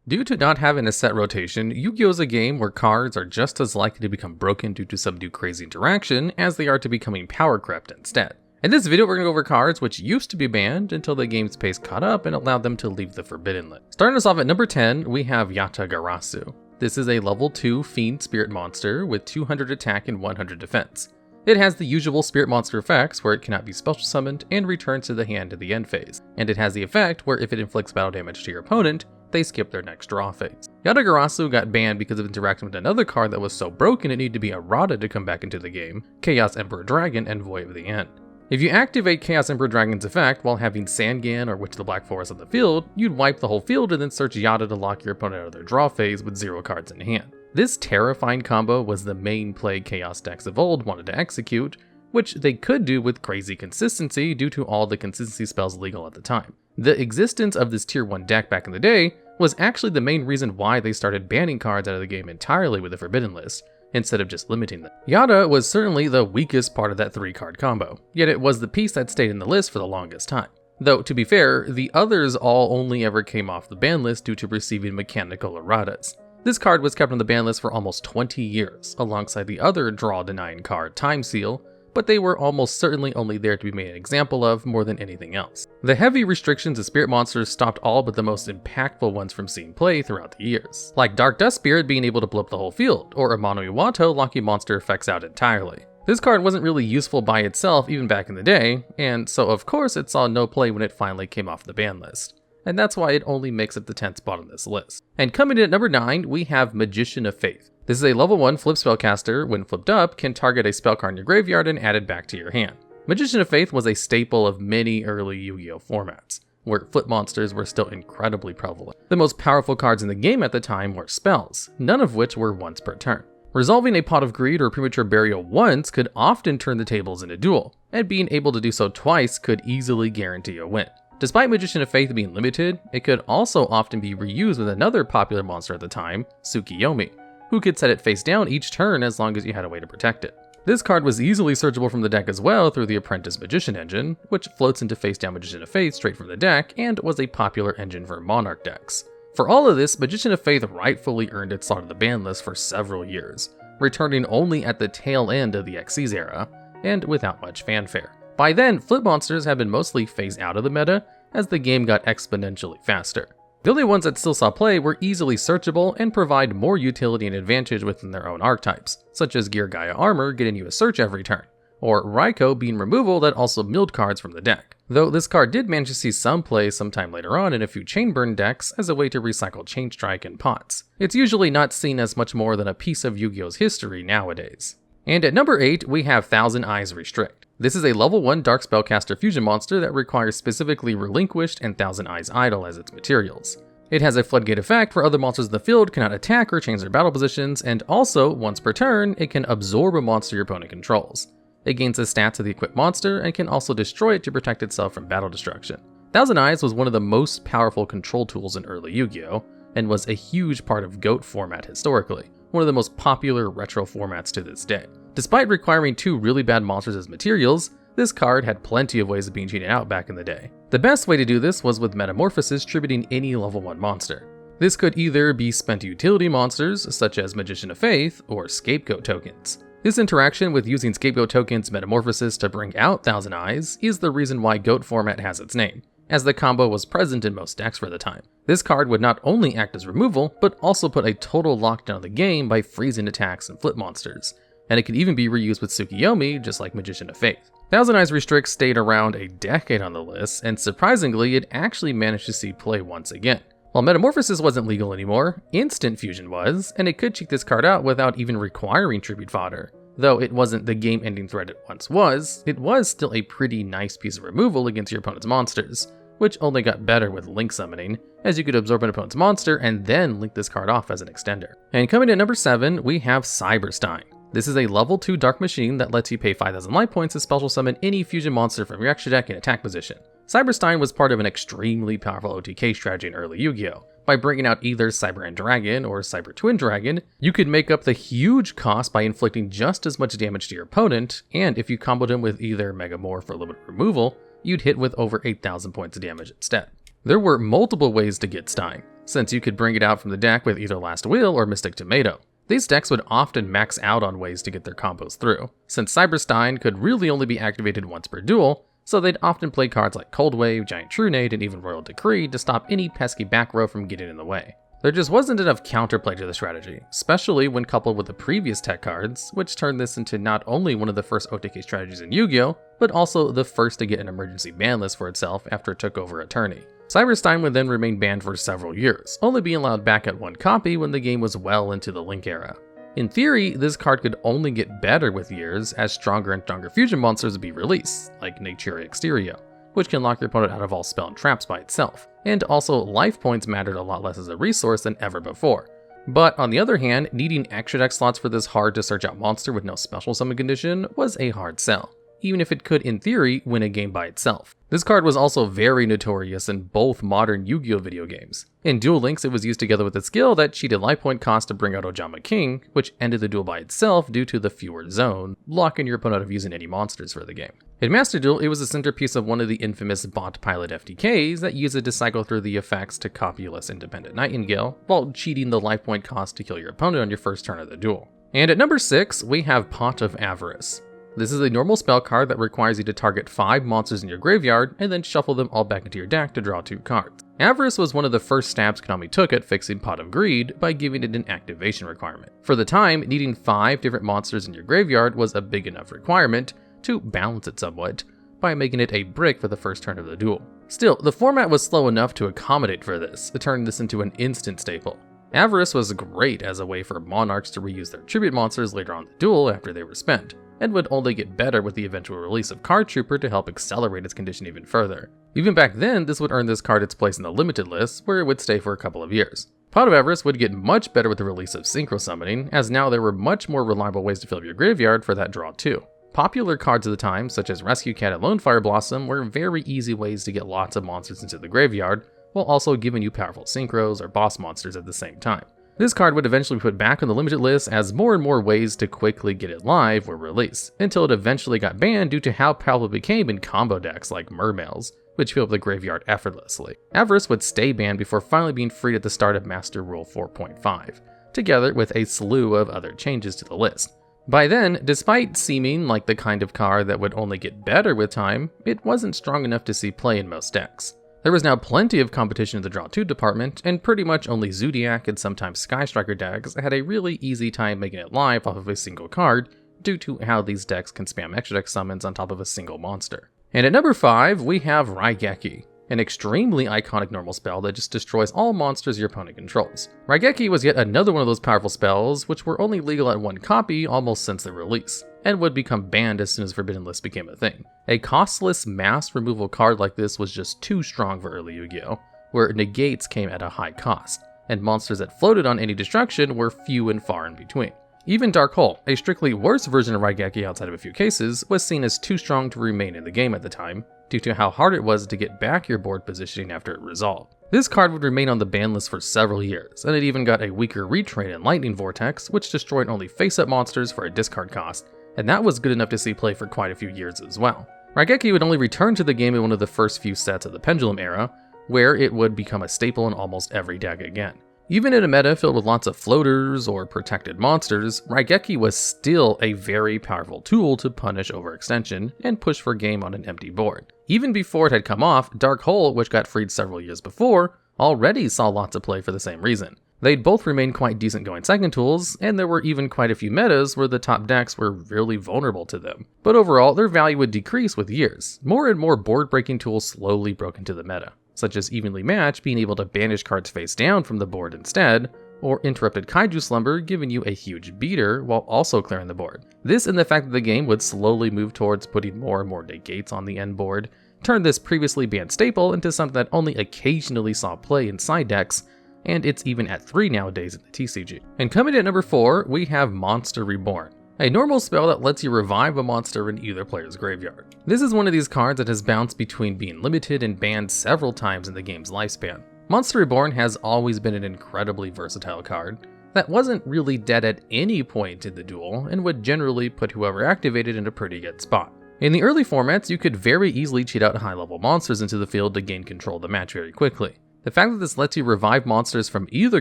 Due to not having a set rotation, Yu-Gi-Oh! Is a game where cards are just as likely to become broken due to some new crazy interaction as they are to becoming power-crept instead. In this video, we're going to go over cards which used to be banned until the game's pace caught up and allowed them to leave the forbidden list. Starting us off at number 10, we have Yata-Garasu. This is a level 2 fiend spirit monster with 200 attack and 100 defense. It has the usual spirit monster effects where it cannot be special summoned and returns to the hand at the end phase. And it has the effect where if it inflicts battle damage to your opponent, they skip their next draw phase. Yata-Garasu got banned because of interacting with another card that was so broken it needed to be errata to come back into the game, Chaos Emperor Dragon and Void of the End. If you activate Chaos Emperor Dragon's effect while having Sangan or Witch of the Black Forest on the field, you'd wipe the whole field and then search Yata to lock your opponent out of their draw phase with 0 cards in hand. This terrifying combo was the main play Chaos decks of old wanted to execute, which they could do with crazy consistency due to all the consistency spells legal at the time. The existence of this tier 1 deck back in the day was actually the main reason why they started banning cards out of the game entirely with the forbidden list, instead of just limiting them. Yata was certainly the weakest part of that 3-card combo, yet it was the piece that stayed in the list for the longest time. Though, to be fair, the others all only ever came off the ban list due to receiving mechanical erratas. This card was kept on the ban list for almost 20 years, alongside the other draw-denying card Time Seal, but they were almost certainly only there to be made an example of more than anything else. The heavy restrictions of spirit monsters stopped all but the most impactful ones from seeing play throughout the years, like Dark Dust Spirit being able to blow up the whole field, or Amano Iwato locking monster effects out entirely. This card wasn't really useful by itself even back in the day, and so of course it saw no play when it finally came off the ban list. And that's why it only makes up the 10th spot on this list. And coming in at number 9, we have Magician of Faith. This is a level 1 flip spellcaster. When flipped up, can target a spell card in your graveyard and add it back to your hand. Magician of Faith was a staple of many early Yu-Gi-Oh! Formats, where flip monsters were still incredibly prevalent. The most powerful cards in the game at the time were spells, none of which were once per turn. Resolving a Pot of Greed or Premature Burial once could often turn the tables in a duel, and being able to do so twice could easily guarantee a win. Despite Magician of Faith being limited, it could also often be reused with another popular monster at the time, Tsukiyomi, who could set it face down each turn as long as you had a way to protect it. This card was easily searchable from the deck as well through the Apprentice Magician engine, which floats into face down Magician of Faith straight from the deck and was a popular engine for Monarch decks. For all of this, Magician of Faith rightfully earned its slot on the ban list for several years, returning only at the tail end of the Xyz era, and without much fanfare. By then, flip monsters had been mostly phased out of the meta as the game got exponentially faster. The only ones that still saw play were easily searchable and provide more utility and advantage within their own archetypes, such as Gear Gaia Armor getting you a search every turn, or Raiko being removal that also milled cards from the deck. Though this card did manage to see some play sometime later on in a few Chainburn decks as a way to recycle Chain Strike and pots. It's usually not seen as much more than a piece of Yu-Gi-Oh's history nowadays. And at number 8, we have Thousand Eyes Restrict. This is a level 1 Dark Spellcaster fusion monster that requires specifically Relinquished and Thousand Eyes Idol as its materials. It has a floodgate effect where other monsters in the field cannot attack or change their battle positions, and also, once per turn, it can absorb a monster your opponent controls. It gains the stats of the equipped monster and can also destroy it to protect itself from battle destruction. Thousand Eyes was one of the most powerful control tools in early Yu-Gi-Oh! And was a huge part of GOAT format historically, one of the most popular retro formats to this day. Despite requiring 2 really bad monsters as materials, this card had plenty of ways of being cheated out back in the day. The best way to do this was with Metamorphosis tributing any level 1 monster. This could either be spent utility monsters, such as Magician of Faith, or Scapegoat tokens. This interaction with using Scapegoat tokens Metamorphosis to bring out Thousand Eyes is the reason why GOAT format has its name, as the combo was present in most decks for the time. This card would not only act as removal, but also put a total lockdown of the game by freezing attacks and flip monsters, and it could even be reused with Tsukiyomi just like Magician of Faith. Thousand Eyes Restrict stayed around a decade on the list, and surprisingly it actually managed to see play once again. While Metamorphosis wasn't legal anymore, Instant Fusion was, and it could cheat this card out without even requiring tribute fodder. Though it wasn't the game-ending threat it once was, it was still a pretty nice piece of removal against your opponent's monsters, which only got better with Link Summoning, as you could absorb an opponent's monster and then link this card off as an extender. And coming in at number 7, we have Cyber-Stein. This is a level 2 Dark Machine that lets you pay 5,000 life points to special summon any fusion monster from your extra deck in attack position. Cyber-Stein was part of an extremely powerful OTK strategy in early Yu-Gi-Oh! By bringing out either Cyber End Dragon or Cyber Twin Dragon, you could make up the huge cost by inflicting just as much damage to your opponent, and if you comboed him with either Megamorph or Limited Removal, you'd hit with over 8,000 points of damage instead. There were multiple ways to get Stein. since you could bring it out from the deck with either Last Will or Mystic Tomato. These decks would often max out on ways to get their combos through, since Cyber-Stein could really only be activated once per duel, so they'd often play cards like Cold Wave, Giant Trunade, and even Royal Decree to stop any pesky back row from getting in the way. There just wasn't enough counterplay to the strategy, especially when coupled with the previous tech cards, which turned this into not only one of the first OTK strategies in Yu-Gi-Oh!, but also the first to get an emergency ban list for itself after it took over Attorney. Cyber-Stein would then remain banned for several years, only being allowed back at one copy when the game was well into the Link era. In theory, this card could only get better with years as stronger and stronger fusion monsters would be released, like Naturia Exterio, which can lock your opponent out of all spell and traps by itself, and also life points mattered a lot less as a resource than ever before. But on the other hand, needing extra deck slots for this hard to search out monster with no special summon condition was a hard sell, even if it could in theory win a game by itself. This card was also very notorious in both modern Yu-Gi-Oh! Video games. In Duel Links, it was used together with a skill that cheated life point cost to bring out Ojama King, which ended the duel by itself due to the fewer zone, blocking your opponent out of using any monsters for the game. In Master Duel, it was a centerpiece of one of the infamous bot pilot FTKs that used it to cycle through the effects to copy less independent Nightingale, while cheating the life point cost to kill your opponent on your first turn of the duel. And at number 6, we have Pot of Avarice. This is a normal spell card that requires you to target 5 monsters in your graveyard and then shuffle them all back into your deck to draw 2 cards. Avarice was one of the first stabs Konami took at fixing Pot of Greed by giving it an activation requirement. For the time, needing 5 different monsters in your graveyard was a big enough requirement to balance it somewhat by making it a brick for the first turn of the duel. Still, the format was slow enough to accommodate for this, turning this into an instant staple. Avarice was great as a way for monarchs to reuse their tribute monsters later on in the duel after they were spent, and would only get better with the eventual release of Card Trooper to help accelerate its condition even further. Even back then, this would earn this card its place in the limited list, where it would stay for a couple of years. Pot of Avarice would get much better with the release of Synchro Summoning, as now there were much more reliable ways to fill up your graveyard for that draw too. Popular cards of the time, such as Rescue Cat and Lone Fire Blossom, were very easy ways to get lots of monsters into the graveyard, while also giving you powerful synchros or boss monsters at the same time. This card would eventually be put back on the limited list as more and more ways to quickly get it live were released, until it eventually got banned due to how powerful it became in combo decks like Mermails, which fill up the graveyard effortlessly. Avarice would stay banned before finally being freed at the start of Master Rule 4.5, together with a slew of other changes to the list. By then, despite seeming like the kind of card that would only get better with time, it wasn't strong enough to see play in most decks. There was now plenty of competition in the Draw 2 department, and pretty much only Zodiac and sometimes Sky Striker decks had a really easy time making it live off of a single card, due to how these decks can spam extra deck summons on top of a single monster. And at number 5, we have Raigeki, an extremely iconic normal spell that just destroys all monsters your opponent controls. Raigeki was yet another one of those powerful spells which were only legal at one copy almost since their release, and would become banned as soon as Forbidden List became a thing. A costless mass removal card like this was just too strong for early Yu-Gi-Oh!, where negates came at a high cost, and monsters that floated on any destruction were few and far in between. Even Dark Hole, a strictly worse version of Raigeki outside of a few cases, was seen as too strong to remain in the game at the time, due to how hard it was to get back your board positioning after it resolved. This card would remain on the ban list for several years, and it even got a weaker retrain in Lightning Vortex, which destroyed only face-up monsters for a discard cost, and that was good enough to see play for quite a few years as well. Raigeki would only return to the game in one of the first few sets of the Pendulum era, where it would become a staple in almost every deck again. Even in a meta filled with lots of floaters or protected monsters, Raigeki was still a very powerful tool to punish overextension and push for game on an empty board. Even before it had come off, Dark Hole, which got freed several years before, already saw lots of play for the same reason. They'd both remain quite decent going second tools, and there were even quite a few metas where the top decks were really vulnerable to them. But overall, their value would decrease with years. More and more board-breaking tools slowly broke into the meta, such as Evenly Match being able to banish cards face down from the board instead, or Interrupted Kaiju Slumber giving you a huge beater while also clearing the board. This and the fact that the game would slowly move towards putting more and more negates on the end board turned this previously banned staple into something that only occasionally saw play in side decks, and it's even at 3 nowadays in the TCG. And coming in at number 4, we have Monster Reborn, a normal spell that lets you revive a monster in either player's graveyard. This is one of these cards that has bounced between being limited and banned several times in the game's lifespan. Monster Reborn has always been an incredibly versatile card that wasn't really dead at any point in the duel and would generally put whoever activated in a pretty good spot. In the early formats, you could very easily cheat out high-level monsters into the field to gain control of the match very quickly. The fact that this lets you revive monsters from either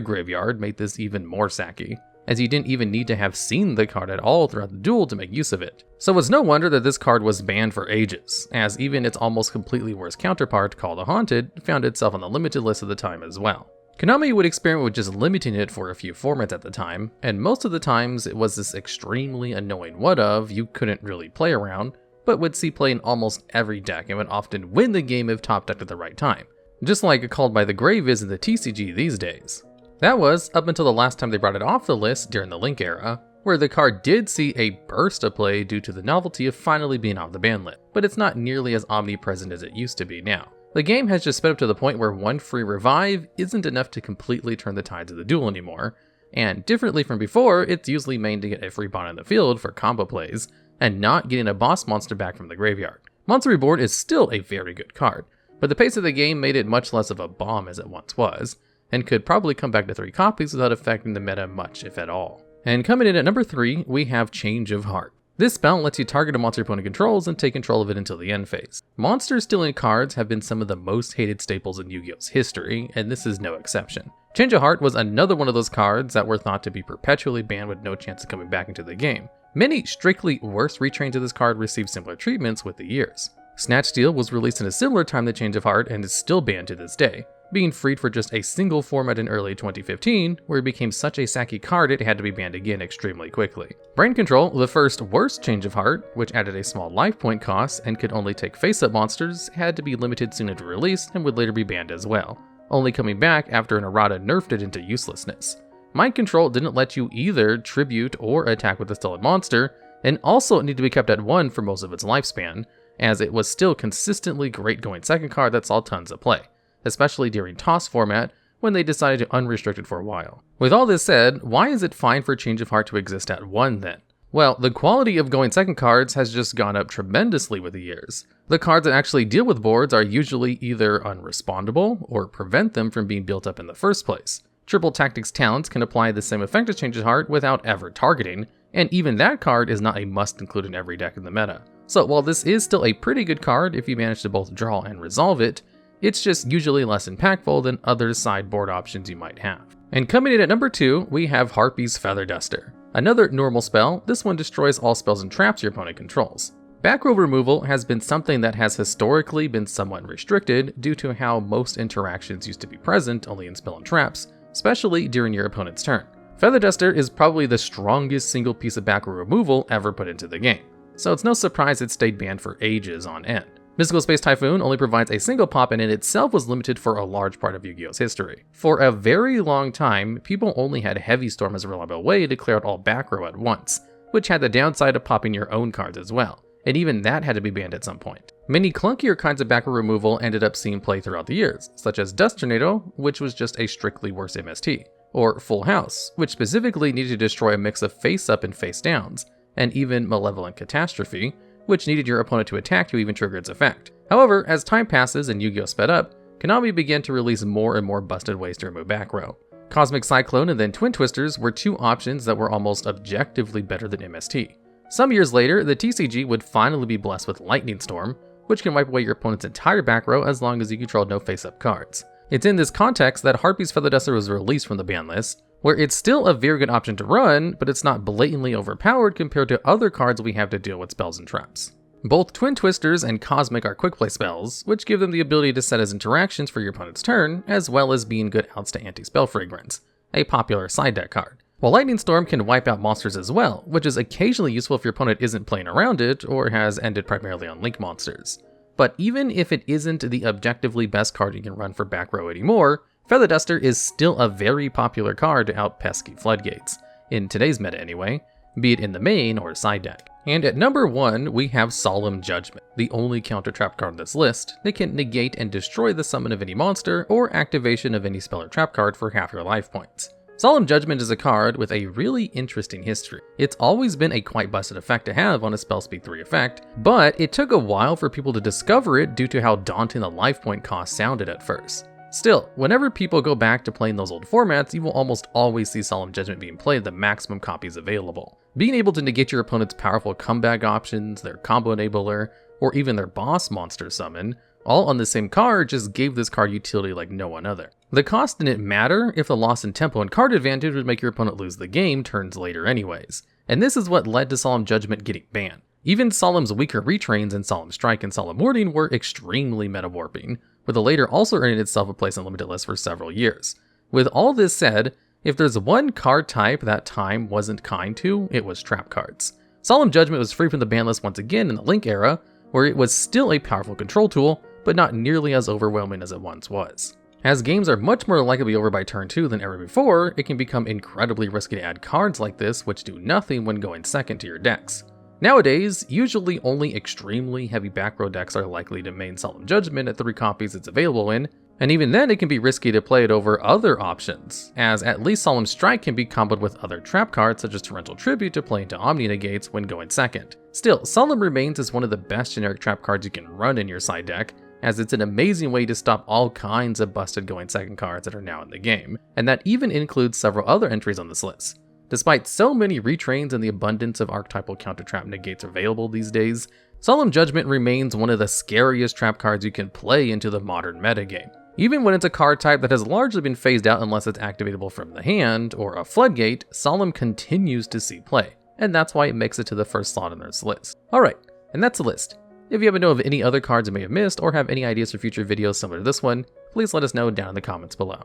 graveyard made this even more sacky, as you didn't even need to have seen the card at all throughout the duel to make use of it. So it's no wonder that this card was banned for ages, as even its almost completely worse counterpart, called the Haunted, found itself on the limited list at the time as well. Konami would experiment with just limiting it for a few formats at the time, and most of the times it was this extremely annoying what-of you couldn't really play around, but would see play in almost every deck and would often win the game if top decked at the right time, just like Called by the Grave is in the TCG these days. That was up until the last time they brought it off the list during the Link era, where the card did see a burst of play due to the novelty of finally being off the ban list, but it's not nearly as omnipresent as it used to be now. The game has just sped up to the point where one free revive isn't enough to completely turn the tides of the duel anymore, and differently from before, it's usually mained to get a free bond in the field for combo plays, and not getting a boss monster back from the graveyard. Monster Reborn is still a very good card, but the pace of the game made it much less of a bomb as it once was, and could probably come back to 3 copies without affecting the meta much, if at all. And coming in at number 3, we have Change of Heart. This spell lets you target a monster your opponent controls and take control of it until the end phase. Monster stealing cards have been some of the most hated staples in Yu-Gi-Oh's history, and this is no exception. Change of Heart was another one of those cards that were thought to be perpetually banned with no chance of coming back into the game. Many strictly worse retrains of this card received similar treatments with the years. Snatch Steal was released in a similar time to Change of Heart and is still banned to this day, being freed for just a single format in early 2015, where it became such a sacky card it had to be banned again extremely quickly. Brain Control, the first worst Change of Heart, which added a small life point cost and could only take face-up monsters, had to be limited soon after release and would later be banned as well, only coming back after an errata nerfed it into uselessness. Mind Control didn't let you either tribute or attack with a stolen monster, and also it needed to be kept at 1 for most of its lifespan, as it was still consistently great going second card that saw tons of play, especially during toss format when they decided to unrestrict it for a while. With all this said, why is it fine for Change of Heart to exist at 1 then? Well, the quality of going second cards has just gone up tremendously with the years. The cards that actually deal with boards are usually either unrespondable or prevent them from being built up in the first place. Triple Tactics talents can apply the same effect as Change of Heart without ever targeting, and even that card is not a must include in every deck in the meta. So while this is still a pretty good card if you manage to both draw and resolve it, it's just usually less impactful than other sideboard options you might have. And coming in at number 2, we have Harpie's Feather Duster. Another normal spell, this one destroys all spells and traps your opponent controls. Back row removal has been something that has historically been somewhat restricted due to how most interactions used to be present only in spell and traps, especially during your opponent's turn. Feather Duster is probably the strongest single piece of back row removal ever put into the game, so it's no surprise it stayed banned for ages on end. Mystical Space Typhoon only provides a single pop and in itself was limited for a large part of Yu-Gi-Oh's history. For a very long time, people only had Heavy Storm as a reliable way to clear out all back row at once, which had the downside of popping your own cards as well, and even that had to be banned at some point. Many clunkier kinds of back row removal ended up seeing play throughout the years, such as Dust Tornado, which was just a strictly worse MST, or Full House, which specifically needed to destroy a mix of face-up and face-downs, and even Malevolent Catastrophe, which needed your opponent to attack to even trigger its effect. However, as time passes and Yu-Gi-Oh sped up, Konami began to release more and more busted ways to remove back row. Cosmic Cyclone and then Twin Twisters were two options that were almost objectively better than MST. Some years later, the TCG would finally be blessed with Lightning Storm, which can wipe away your opponent's entire back row as long as you control no face-up cards. It's in this context that Harpie's Feather Duster was released from the ban list, where it's still a very good option to run, but it's not blatantly overpowered compared to other cards we have to deal with spells and traps. Both Twin Twisters and Cosmic are quick play spells, which give them the ability to set as interactions for your opponent's turn, as well as being good outs to Anti-Spell Fragrance, a popular side deck card. While Lightning Storm can wipe out monsters as well, which is occasionally useful if your opponent isn't playing around it or has ended primarily on Link monsters. But even if it isn't the objectively best card you can run for back row anymore, Feather Duster is still a very popular card to out pesky Floodgates, in today's meta anyway, be it in the main or side deck. And at number 1, we have Solemn Judgment, the only counter trap card on this list that can negate and destroy the summon of any monster or activation of any spell or trap card for half your life points. Solemn Judgment is a card with a really interesting history. It's always been a quite busted effect to have on a spell speed 3 effect, but it took a while for people to discover it due to how daunting the life point cost sounded at first. Still, whenever people go back to playing those old formats, you will almost always see Solemn Judgment being played the maximum copies available. Being able to negate your opponent's powerful comeback options, their combo enabler, or even their boss monster summon, all on the same card just gave this card utility like no one other. The cost didn't matter if the loss in tempo and card advantage would make your opponent lose the game turns later anyways, and this is what led to Solemn Judgment getting banned. Even Solemn's weaker retrains in Solemn Strike and Solemn Warning were extremely meta-warping, with the later also earning itself a place on limited lists for several years. With all this said, if there's one card type that time wasn't kind to, it was trap cards. Solemn Judgment was free from the ban list once again in the Link era, where it was still a powerful control tool, but not nearly as overwhelming as it once was. As games are much more likely to be over by turn 2 than ever before, it can become incredibly risky to add cards like this which do nothing when going second to your decks. Nowadays, usually only extremely heavy back row decks are likely to main Solemn Judgment at 3 copies it's available in, and even then it can be risky to play it over other options, as at least Solemn Strike can be comboed with other trap cards such as Torrential Tribute to play into Omni Negates when going second. Still, Solemn remains as one of the best generic trap cards you can run in your side deck, as it's an amazing way to stop all kinds of busted going second cards that are now in the game, and that even includes several other entries on this list. Despite so many retrains and the abundance of archetypal counter-trap negates available these days, Solemn Judgment remains one of the scariest trap cards you can play into the modern metagame. Even when it's a card type that has largely been phased out unless it's activatable from the hand, or a floodgate, Solemn continues to see play, and that's why it makes it to the first slot on this list. Alright, and that's the list. If you happen to know of any other cards I may have missed, or have any ideas for future videos similar to this one, please let us know down in the comments below.